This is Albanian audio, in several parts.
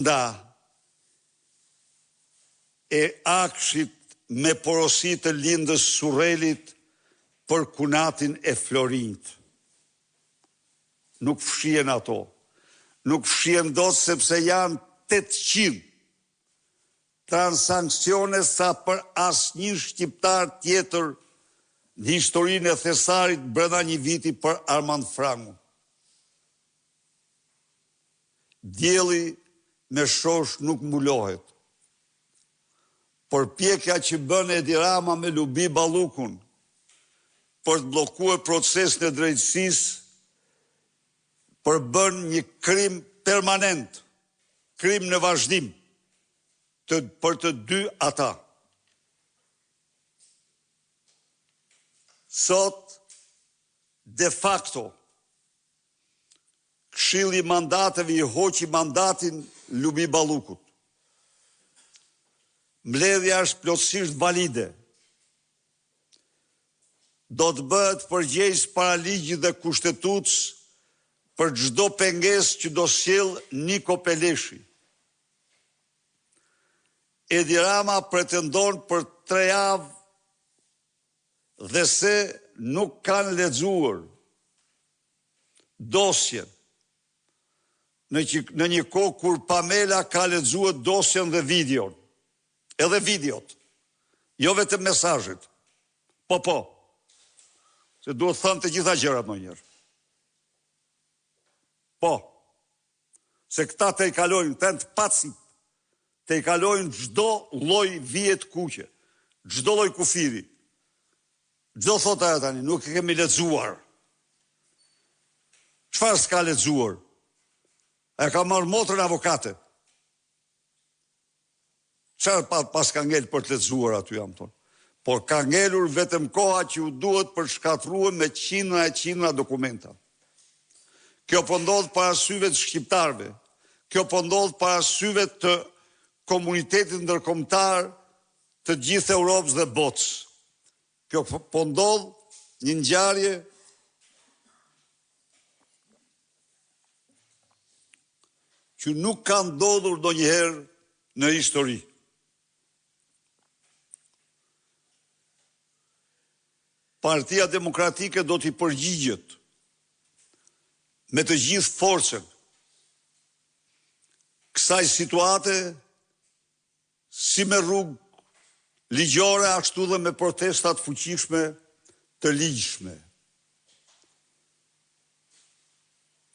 nda e Akshit me porosi të lindës Surrelit për kunatin e Florinjt. Nuk fshien ato. Nuk fshien dot sepse janë 800 transaksione sa për asnjë shqiptar tjetër në historinë e Thesarit brenda një viti për Armand Frangu. Dielli me shosh nuk mbulohet. Përpjekja që bën Edi Rama me Lubi Ballukun për të bllokuar procesin e drejtësisë përbën një krim permanent, krim në vazhdim për të dy ata. Sot, de facto, Këshilli i mandateve i hoqi mandatin Lubi Ballukut. Mbledhja është plotësisht valide. Do të bëhet përgjegjës para ligjit dhe kushtetutës për çdo pengesë që do sjell Niko Peleshi. Edi Rama pretendon për 3 javë dhe se nuk kanë lexuar dosjen në një kohë kur Pamela ka lexuar dosjen dhe videon. Edhe videot. Jo vetëm mesazhet. Po. Se duhet thënë të gjitha gjërat ndonjëherë. Po. Se këta të i kalojnë, të në të pacip, të i kalojnë gjdo loj vijet kuqe, gjdo loj kufiri. Gjdo thot ajo tani, nuk e kemi lexuar. Çfarë s'ka lexuar? E ka marrë motrën avokate. Çfarë pas ka ngel për të lexuar aty jam tonë? Por ka ngelur vetëm koha që u duhet për shkatruar me qindra dokumenta. Kjo po ndodh para syve të shqiptarëve. Kjo po ndodh para syve të komunitetit ndërkombëtar të gjithë Europës dhe botës. Kjo po ndodh një ngjarje që nuk ka ndodhur ndonjëherë në histori. Partia Demokratike do t'i përgjigjet me të gjithë forcën kësaj situate, si me rrugë ligjore, ashtu dhe me protestat fuqishme të ligjshme.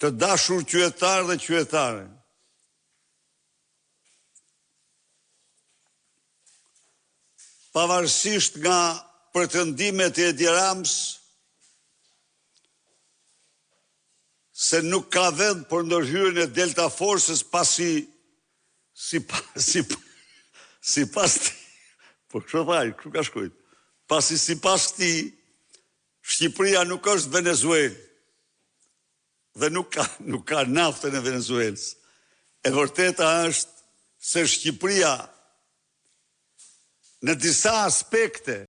Të dashur qytetar dhe qytetare, pavarësisht nga pretendimet e Edi Ramës se nuk ka vend për ndërhyrjen e Delta Forces pasi sipas këtij Shqipëria nuk është Venezuelë dhe nuk ka naftën e Venezuelës. E vërteta është se Shqipëria në disa aspekte